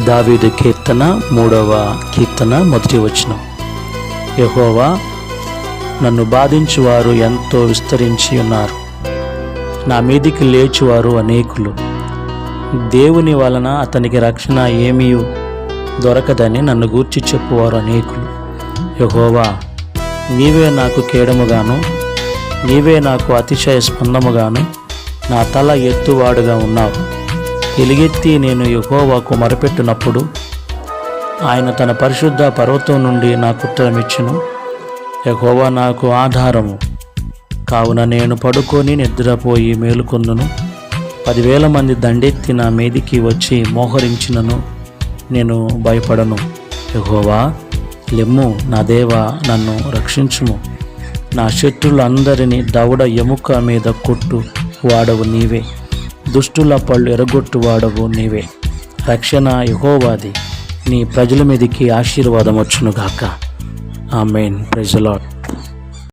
దావీదు కీర్తన 3వ కీర్తన 1వ వచనం. యెహోవా, నన్ను బాధించువారు ఎంతో విస్తరించి ఉన్నారు, నా మీదికి లేచువారు అనేకులు. దేవుని వలన అతనికి రక్షణ ఏమీ దొరకదని నన్ను గూర్చి చెప్పువారు అనేకులు. యెహోవా, నీవే నాకు కేడముగాను, నీవే నాకు అతిశయ స్పందముగాను, నా తల ఎత్తువాడుగా ఉన్నావు. ఎలుగెత్తి నేను యెహోవాకు మొరపెట్టినప్పుడు ఆయన తన పరిశుద్ధ పర్వతం నుండి నాకు ఉత్తరమిచ్చును. యెహోవా నాకు ఆధారము, కావున నేను పడుకొని నిద్రపోయి మేలుకొందును. 10,000 మంది దండెత్తి నా మీదికి వచ్చి మోహరించినను నేను భయపడను. యెహోవా, లెమ్ము, నా దేవా, నన్ను రక్షించుము. నా శత్రులందరినీ దవడ ఎముక మీద కొట్టు వాడవు నీవే, దుష్టుల పళ్ళు ఎరగొట్టు వాడవు నీవే. రక్షణ యెహోవాది, నీ ప్రజల మీదికి ఆశీర్వాదం వచ్చునుగాక. ఆమేన్. Praise the lord.